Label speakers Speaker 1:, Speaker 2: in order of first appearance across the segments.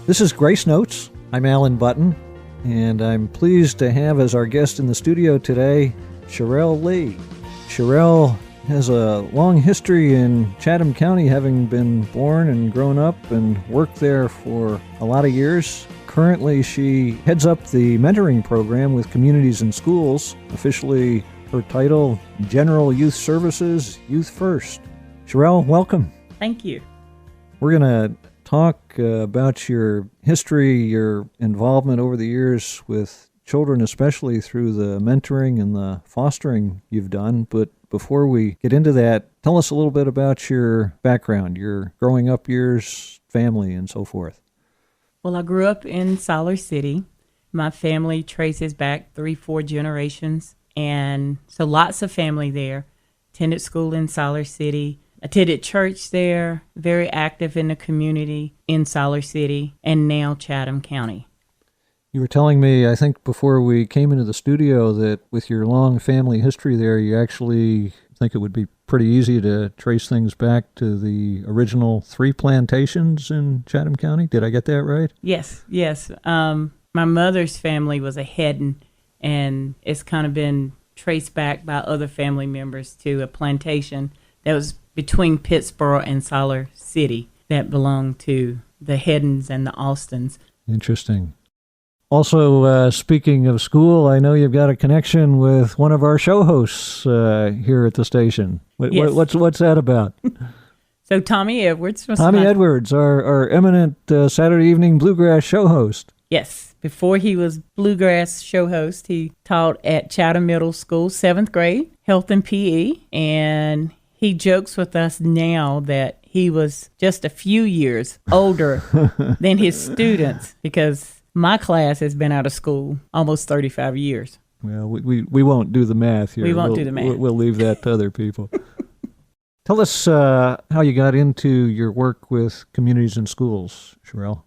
Speaker 1: This is Grace Notes. I'm Alan Button, and I'm pleased to have as our guest in the studio today, Shirille Lee. Shirille has a long history in Chatham County, having been born and grown up and worked there for a lot of years. Currently, she heads up the mentoring program with communities and schools. Officially, her title, General Youth Services, Youth First. Shirille, welcome.
Speaker 2: Thank you.
Speaker 1: We're going to talk about your history, your involvement over the years with children, especially through the mentoring and the fostering you've done. But before we get into that, tell us a little bit about your background, your growing up years, family, and so forth.
Speaker 2: Well, I grew up in Siler City. My family traces back 3-4 generations, and so lots of family there. Attended school in Siler City, attended church there, very active in the community in Siler City, and now Chatham County.
Speaker 1: You were telling me, I think before we came into the studio, that with your long family history there, you actually think it would be pretty easy to trace things back to the original 3 plantations in Chatham County. Did I get that right?
Speaker 2: Yes. My mother's family was a Hedden, and it's kind of been traced back by other family members to a plantation that was between Pittsboro and Siler City that belonged to the Heddens and the Austins.
Speaker 1: Interesting. Also, speaking of school, I know you've got a connection with one of our show hosts here at the station.
Speaker 2: Yes.
Speaker 1: What's that about?
Speaker 2: So Tommy Edwards.
Speaker 1: Edwards, our eminent Saturday evening bluegrass show host.
Speaker 2: Yes. Before he was bluegrass show host, he taught at Chatham Middle School, 7th grade, health and PE, and he jokes with us now that he was just a few years older than his students, because my class has been out of school almost 35 years.
Speaker 1: Well, we won't do the math here.
Speaker 2: We won't do the math.
Speaker 1: We'll leave that to other people. Tell us how you got into your work with communities and schools, Shirille.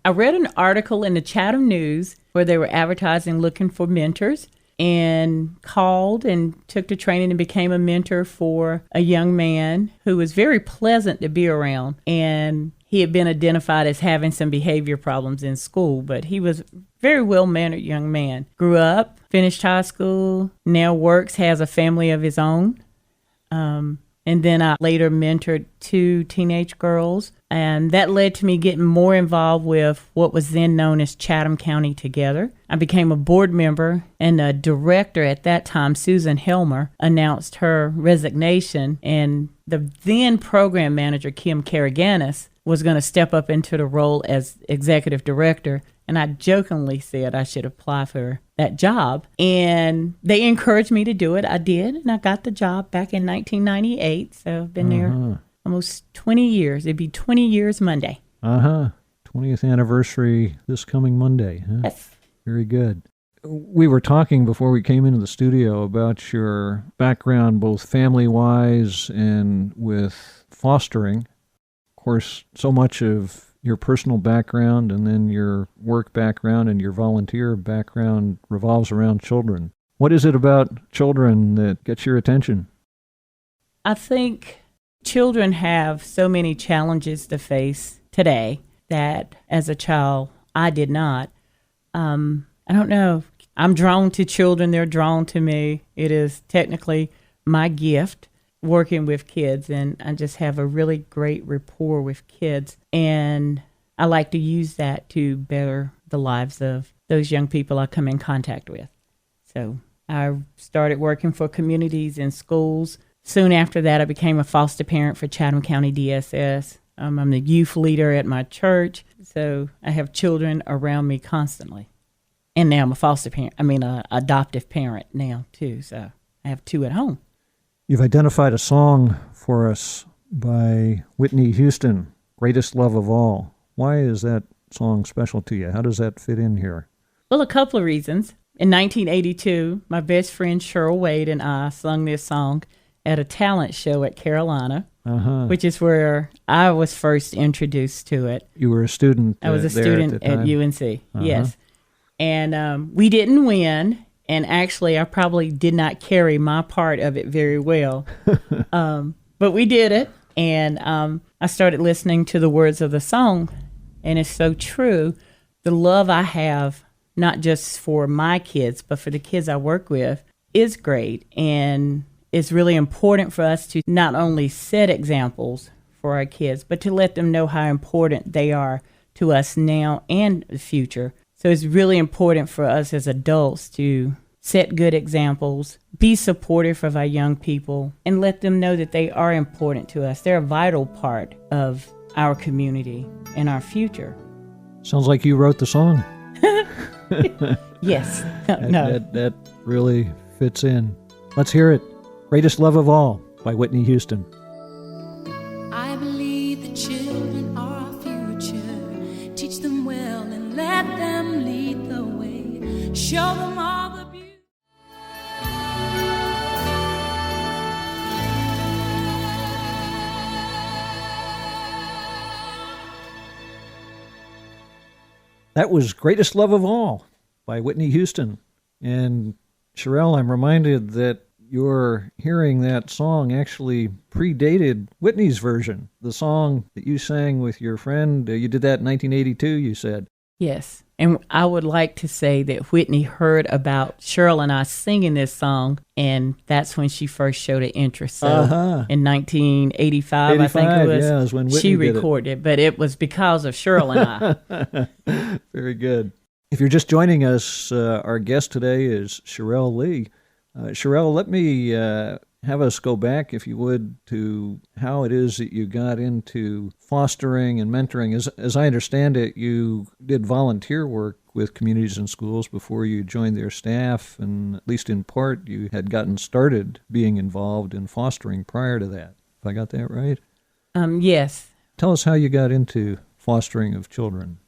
Speaker 2: I read an article in the Chatham News where they were advertising looking for mentors, and called and took the training and became a mentor for a young man who was very pleasant to be around. And he had been identified as having some behavior problems in school, but he was a very well-mannered young man. Grew up, finished high school, now works, has a family of his own. And then I later mentored 2 teenage girls, and that led to me getting more involved with what was then known as Chatham County Together. I became a board member, and the director at that time, Susan Helmer, announced her resignation, and the then program manager, Kim Karaganis, was going to step up into the role as executive director. And I jokingly said I should apply for that job. And they encouraged me to do it. I did. And I got the job back in 1998. So I've been there almost 20 years. It'd be 20 years Monday.
Speaker 1: 20th anniversary this coming Monday. Huh?
Speaker 2: Yes.
Speaker 1: Very good. We were talking before we came into the studio about your background, both family-wise and with fostering. Of course, so much of your personal background and then your work background and your volunteer background revolves around children. What is it about children that gets your attention?
Speaker 2: I think children have so many challenges to face today that as a child, I did not. I don't know. I'm drawn to children. They're drawn to me. It is technically my gift, working with kids, and I just have a really great rapport with kids, and I like to use that to better the lives of those young people I come in contact with. So I started working for communities and schools. Soon after that, I became a foster parent for Chatham County DSS. I'm the youth leader at my church, so I have children around me constantly. And now I'm a adoptive parent now too, so I have 2 at home.
Speaker 1: You've identified a song for us by Whitney Houston, Greatest Love of All. Why is that song special to you? How does that fit in here?
Speaker 2: Well, a couple of reasons. In 1982, my best friend Cheryl Wade and I sung this song at a talent show at Carolina, which is where I was first introduced to it.
Speaker 1: You were a student
Speaker 2: I was a student at UNC, yes. And we didn't win. And actually, I probably did not carry my part of it very well. But we did it. And I started listening to the words of the song And it's so true. The love I have, not just for my kids, but for the kids I work with, is great. And it's really important for us to not only set examples for our kids, but to let them know how important they are to us now and the future. So it's really important for us as adults to set good examples, be supportive of our young people, and let them know that they are important to us. They're a vital part of our community and our future.
Speaker 1: Sounds like you wrote the song.
Speaker 2: Yes.
Speaker 1: That really fits in. Let's hear it. Greatest Love of All by Whitney Houston.
Speaker 3: I believe the children are our future. Teach them well and let them lead the way. Show them all the beauty.
Speaker 1: That was Greatest Love of All by Whitney Houston. And Shirille, I'm reminded that your hearing that song actually predated Whitney's version. The song that you sang with your friend, you did that in 1982, you said.
Speaker 2: Yes. And I would like to say that Whitney heard about Shirille and I singing this song, and that's when she first showed an interest. So in 1985, I think it was,
Speaker 1: yeah, is when Whitney
Speaker 2: she
Speaker 1: did
Speaker 2: recorded it. But it was because of Shirille and I.
Speaker 1: Very good. If you're just joining us, our guest today is Shirille Lee. Shirille, let me have us go back, if you would, to how it is that you got into fostering and mentoring. As I understand it, you did volunteer work with communities and schools before you joined their staff, and at least in part, you had gotten started being involved in fostering prior to that. If I got that right?
Speaker 2: Yes.
Speaker 1: Tell us how you got into fostering of children.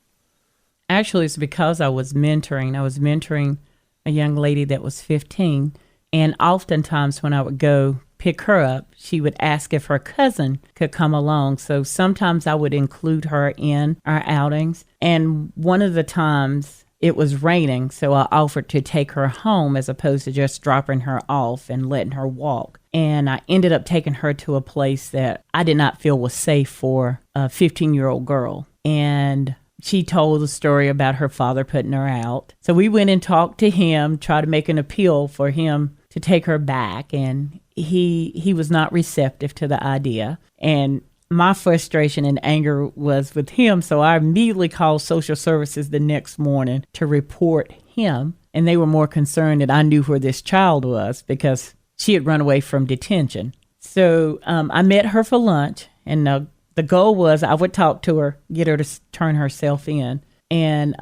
Speaker 2: Actually, it's because I was mentoring. I was mentoring a young lady that was 15. And oftentimes when I would go pick her up, she would ask if her cousin could come along. So sometimes I would include her in our outings. And one of the times it was raining, so I offered to take her home as opposed to just dropping her off and letting her walk. And I ended up taking her to a place that I did not feel was safe for a 15-year-old girl. And she told a story about her father putting her out. So we went and talked to him, tried to make an appeal for him to take her back, and he was not receptive to the idea. And my frustration and anger was with him, so I immediately called social services the next morning to report him, and they were more concerned that I knew where this child was because she had run away from detention. So I met her for lunch, and the goal was I would talk to her, get her to turn herself in. And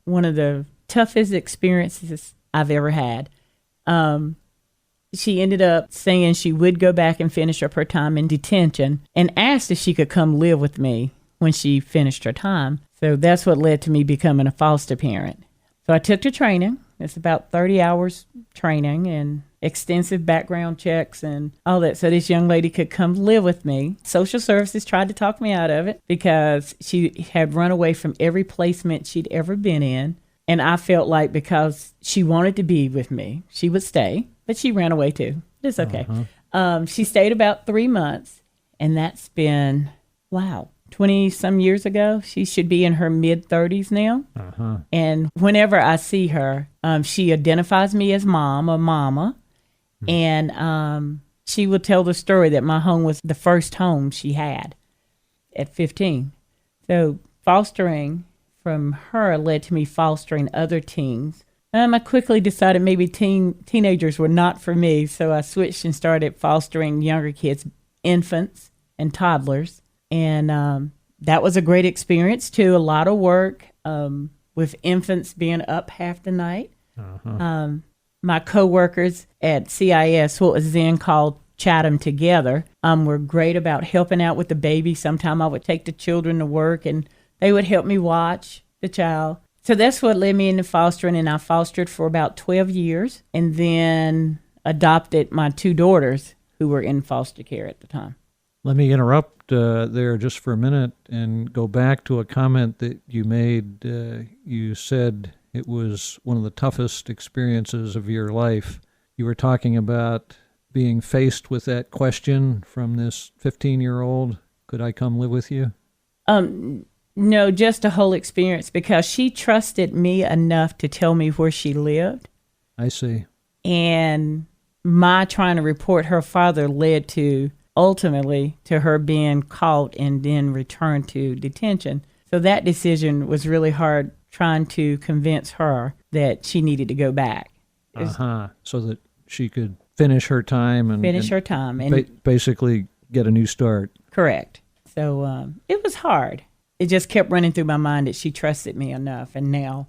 Speaker 2: one of the toughest experiences I've ever had, she ended up saying she would go back and finish up her time in detention and asked if she could come live with me when she finished her time. So that's what led to me becoming a foster parent. So I took the training. It's about 30 hours training and extensive background checks and all that. So this young lady could come live with me. Social services tried to talk me out of it because she had run away from every placement she'd ever been in. And I felt like because she wanted to be with me, she would stay, but she ran away too. It's okay. She stayed about 3 months, and that's been, 20 some years ago. She should be in her mid 30s now. And whenever I see her, she identifies me as mom or mama. And she will tell the story that my home was the first home she had at 15. So fostering from her led to me fostering other teens. I quickly decided maybe teenagers were not for me, so I switched and started fostering younger kids, infants and toddlers. And that was a great experience, too. A lot of work with infants being up half the night. My coworkers at CIS, what was then called Chatham Together, were great about helping out with the baby. Sometime I would take the children to work, and they would help me watch the child. So that's what led me into fostering, and I fostered for about 12 years and then adopted my 2 daughters who were in foster care at the time.
Speaker 1: Let me interrupt there just for a minute and go back to a comment that you made. You said it was one of the toughest experiences of your life. You were talking about being faced with that question from this 15-year-old, could I come live with you?
Speaker 2: No, just a whole experience because she trusted me enough to tell me where she lived.
Speaker 1: I see.
Speaker 2: And my trying to report her father led to ultimately to her being caught and then returned to detention. So that decision was really hard, trying to convince her that she needed to go back.
Speaker 1: So that she could finish her time and basically get a new start.
Speaker 2: Correct. So it was hard. It just kept running through my mind that she trusted me enough. And now,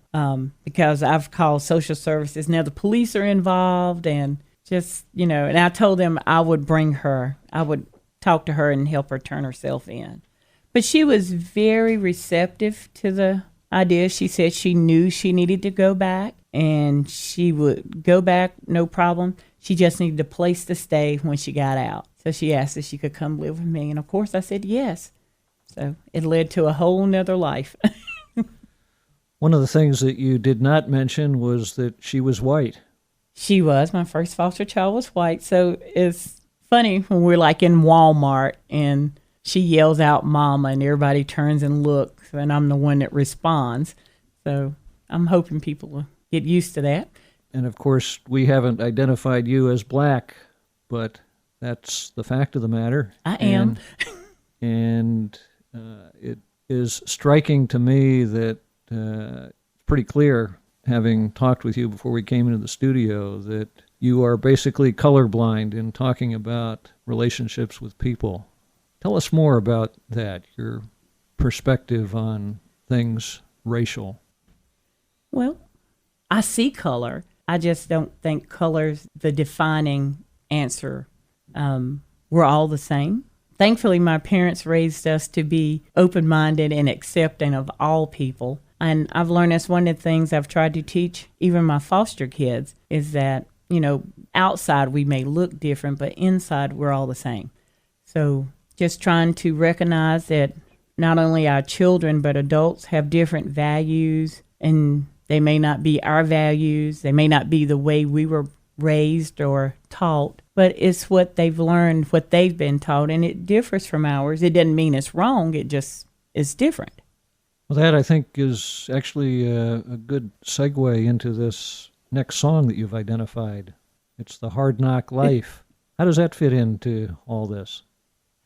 Speaker 2: because I've called social services, now the police are involved, and just, and I told them I would bring her. I would talk to her and help her turn herself in. But she was very receptive to the idea. She said she knew she needed to go back, and she would go back, no problem. She just needed a place to stay when she got out. So she asked if she could come live with me. And of course I said yes. So it led to a whole nother life.
Speaker 1: One of the things that you did not mention was that she was white.
Speaker 2: She was. My first foster child was white. So it's funny when we're like in Walmart and she yells out mama and everybody turns and looks and I'm the one that responds. So I'm hoping people will get used to that.
Speaker 1: And of course, we haven't identified you as black, but that's the fact of the matter.
Speaker 2: I am.
Speaker 1: And it is striking to me that it's pretty clear, having talked with you before we came into the studio, that you are basically colorblind in talking about relationships with people. Tell us more about that, your perspective on things racial.
Speaker 2: Well, I see color. I just don't think color's the defining answer. We're all the same. Thankfully, my parents raised us to be open-minded and accepting of all people. And I've learned that's one of the things I've tried to teach even my foster kids is that, outside we may look different, but inside we're all the same. So just trying to recognize that not only our children, but adults have different values, and they may not be our values. They may not be the way we were raised or taught, but it's what they've learned, what they've been taught, and it differs from ours. It doesn't mean it's wrong. It just is different.
Speaker 1: Well, that, I think, is actually a good segue into this next song that you've identified. It's The Hard Knock Life. How does that fit into all this?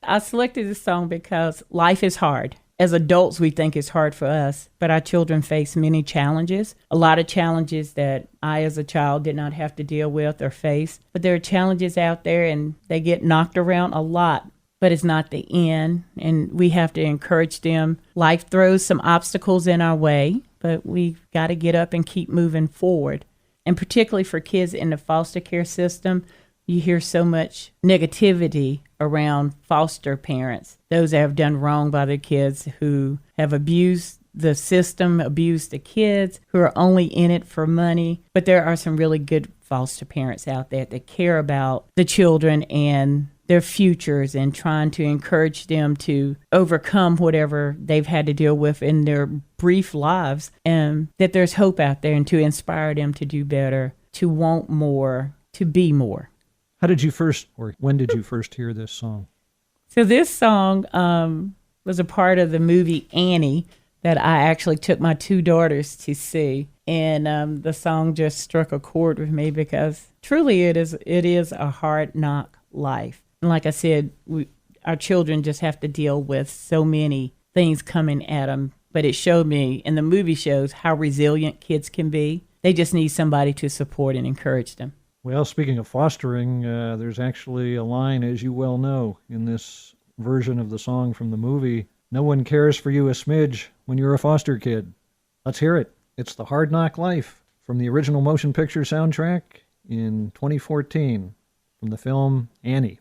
Speaker 2: I selected this song because life is hard. As adults, we think it's hard for us, but our children face many challenges, a lot of challenges that I as a child did not have to deal with or face. But there are challenges out there and they get knocked around a lot, but it's not the end. And we have to encourage them. Life throws some obstacles in our way, but we've got to get up and keep moving forward. And particularly for kids in the foster care system, you hear so much negativity around foster parents, those that have done wrong by their kids, who have abused the system, abused the kids, who are only in it for money. But there are some really good foster parents out there that care about the children and their futures and trying to encourage them to overcome whatever they've had to deal with in their brief lives, and that there's hope out there, and to inspire them to do better, to want more, to be more.
Speaker 1: How did you first, or when did you first hear this song?
Speaker 2: So this song was a part of the movie Annie that I actually took my two daughters to see. And the song just struck a chord with me because truly it is a hard knock life. And like I said, our children just have to deal with so many things coming at them. But it showed me, and the movie shows, how resilient kids can be. They just need somebody to support and encourage them.
Speaker 1: Well, speaking of fostering, there's actually a line, as you well know, in this version of the song from the movie, "No one cares for you a smidge when you're a foster kid." Let's hear it. It's The Hard Knock Life from the original motion picture soundtrack in 2014 from the film Annie.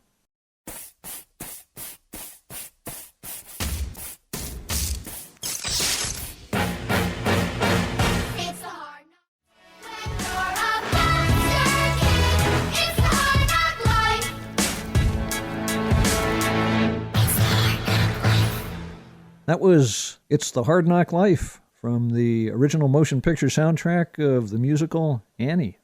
Speaker 1: That was It's the Hard Knock Life from the original motion picture soundtrack of the musical Annie.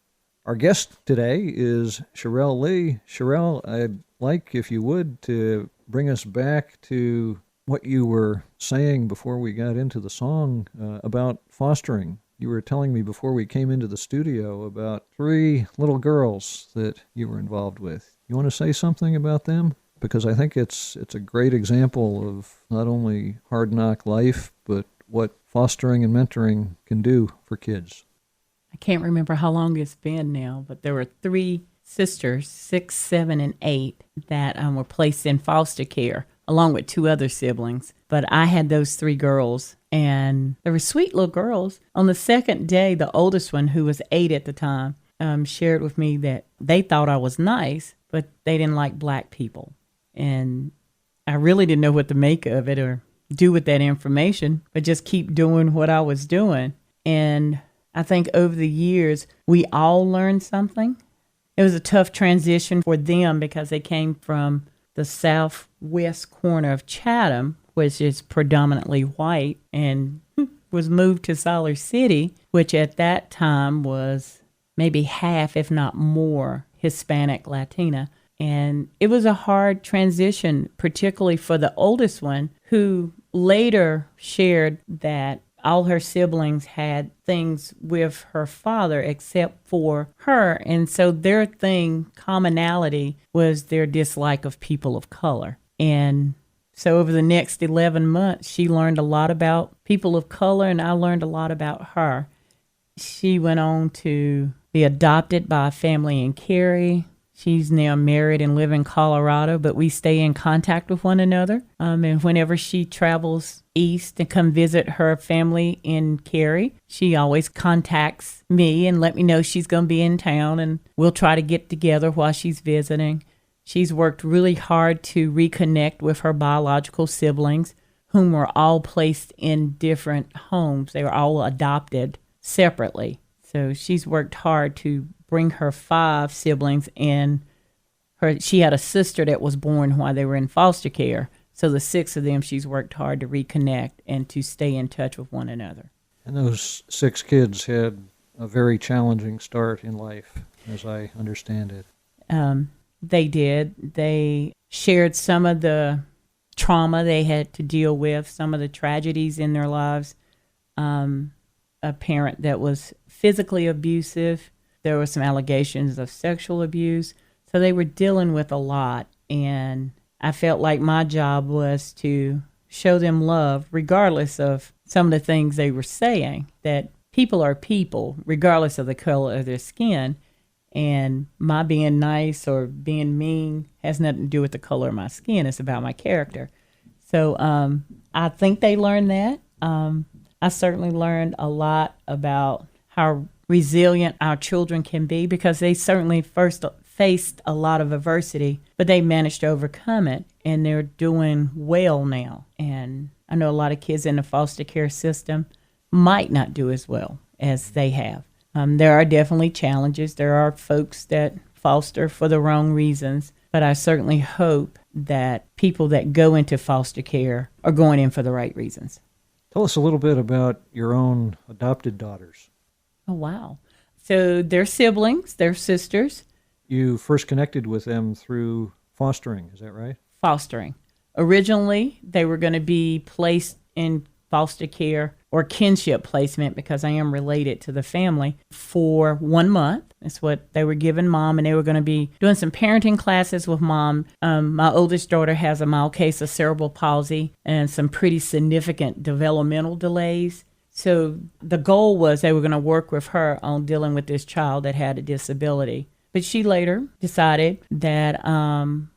Speaker 1: Our guest today is Shirille Lee. Shirille, I'd like, if you would, to bring us back to what you were saying before we got into the song about fostering. You were telling me before we came into the studio about 3 little girls that you were involved with. You want to say something about them? Because I think it's a great example of not only hard knock life, but what fostering and mentoring can do for kids.
Speaker 2: I can't remember how long it's been now, but there were 3 sisters, 6, 7, and 8, that were placed in foster care, along with 2 other siblings. But I had those 3 girls, and they were sweet little girls. On the second day, the oldest one, who was 8 at the time, shared with me that they thought I was nice, but they didn't like black people. And I really didn't know what to make of it or do with that information, but just keep doing what I was doing. And I think over the years, we all learned something. It was a tough transition for them because they came from the southwest corner of Chatham, which is predominantly white, and was moved to Siler City, which at that time was maybe half, if not more, Hispanic Latina. And it was a hard transition, particularly for the oldest one, who later shared that all her siblings had things with her father except for her. And so their commonality was their dislike of people of color. And so over the next 11 months, she learned a lot about people of color, and I learned a lot about her. She went on to be adopted by a family in Cary. She's now married and live in Colorado, but we stay in contact with one another. And whenever she travels east to come visit her family in Cary, she always contacts me and let me know she's going to be in town, and we'll try to get together while she's visiting. She's worked really hard to reconnect with her biological siblings, whom were all placed in different homes. They were all adopted separately. So she's worked hard to bring her 5 siblings in. She had a sister that was born while they were in foster care. So the 6 of them, she's worked hard to reconnect and to stay in touch with one another.
Speaker 1: And those 6 kids had a very challenging start in life, as I understand it.
Speaker 2: They did. They shared some of the trauma they had to deal with, some of the tragedies in their lives. A parent that was physically abusive. There were some allegations of sexual abuse. So they were dealing with a lot. And I felt like my job was to show them love, regardless of some of the things they were saying, that people are people, regardless of the color of their skin. And my being nice or being mean has nothing to do with the color of my skin. It's about my character. So I think they learned that. I certainly learned a lot about how resilient our children can be, because they certainly first faced a lot of adversity, but they managed to overcome it, and they're doing well now. And I know a lot of kids in the foster care system might not do as well as they have. There are definitely challenges. There are folks that foster for the wrong reasons, but I certainly hope that people that go into foster care are going in for the right reasons.
Speaker 1: Tell us a little bit about your own adopted daughters.
Speaker 2: Oh, wow. So they're siblings, they're sisters.
Speaker 1: You first connected with them through fostering, is that right?
Speaker 2: Fostering. Originally, they were going to be placed in foster care or kinship placement, because I am related to the family, for 1 month. That's what they were giving Mom, and they were going to be doing some parenting classes with Mom. My oldest daughter has a mild case of cerebral palsy and some pretty significant developmental delays. So the goal was they were going to work with her on dealing with this child that had a disability. But she later decided that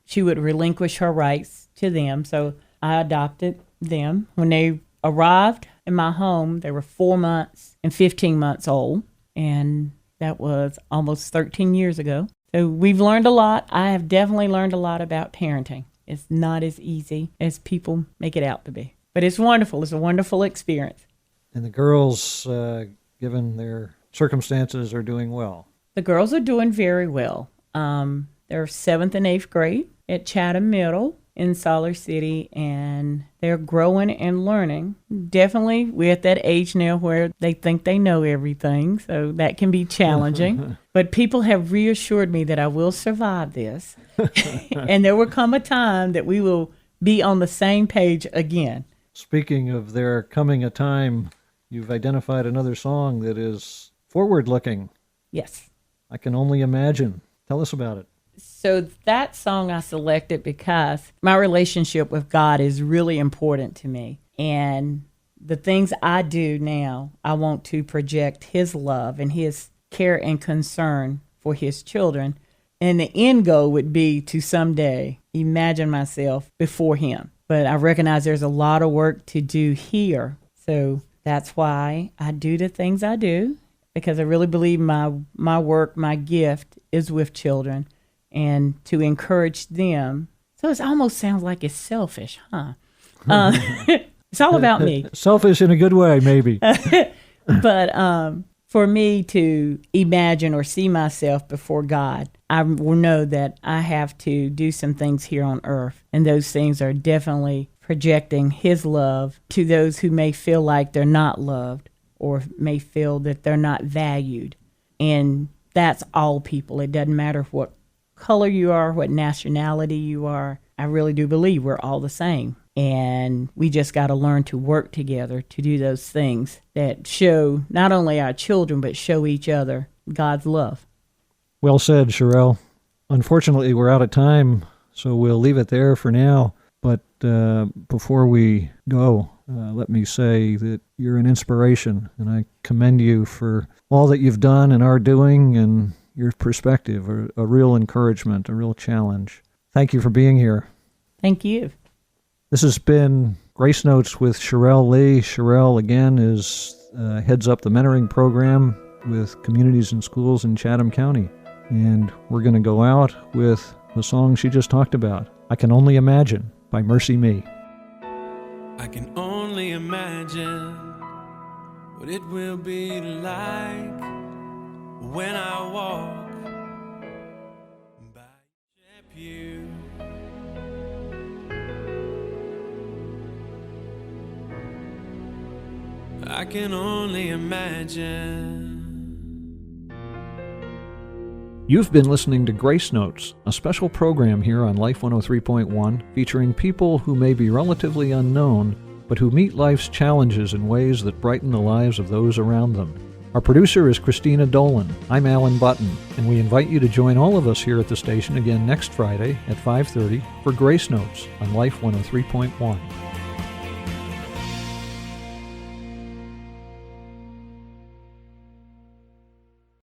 Speaker 2: she would relinquish her rights to them. So I adopted them. When they arrived in my home, they were 4 months and 15 months old. And that was almost 13 years ago. So we've learned a lot. I have definitely learned a lot about parenting. It's not as easy as people make it out to be. But it's wonderful. It's a wonderful experience.
Speaker 1: And the girls, given their circumstances, are doing well.
Speaker 2: The girls are doing very well. They're 7th and 8th grade at Chatham Middle in Siler City, and they're growing and learning. Definitely, we're at that age now where they think they know everything, so that can be challenging. But people have reassured me that I will survive this, and there will come a time that we will be on the same page again.
Speaker 1: Speaking of there coming a time, you've identified another song that is forward-looking.
Speaker 2: Yes.
Speaker 1: I Can Only Imagine. Tell us about it.
Speaker 2: So that song I selected because my relationship with God is really important to me. And the things I do now, I want to project his love and his care and concern for his children. And the end goal would be to someday imagine myself before him. But I recognize there's a lot of work to do here. So that's why I do the things I do, because I really believe my work, my gift is with children and to encourage them. So it almost sounds like it's selfish, huh? It's all about me.
Speaker 1: Selfish in a good way, maybe.
Speaker 2: But for me to imagine or see myself before God, I will know that I have to do some things here on earth. And those things are definitely projecting his love to those who may feel like they're not loved or may feel that they're not valued. And that's all people. It doesn't matter what color you are, what nationality you are. I really do believe we're all the same. And we just got to learn to work together to do those things that show not only our children, but show each other God's love.
Speaker 1: Well said, Shirille. Unfortunately, we're out of time, so we'll leave it there for now. But before we go, let me say that you're an inspiration, and I commend you for all that you've done and are doing, and your perspective, a real encouragement, a real challenge. Thank you for being here.
Speaker 2: Thank you.
Speaker 1: This has been Grace Notes with Shirille Lee. Shirille, again, heads up the mentoring program with communities and schools in Chatham County. And we're going to go out with the song she just talked about, I Can Only Imagine, by Mercy Me.
Speaker 4: I can only imagine what it will be like when I walk by your pew. I can only imagine.
Speaker 1: You've been listening to Grace Notes, a special program here on Life 103.1 featuring people who may be relatively unknown, but who meet life's challenges in ways that brighten the lives of those around them. Our producer is Christina Dolan. I'm Alan Button, and we invite you to join all of us here at the station again next Friday at 5:30 for Grace Notes on Life 103.1.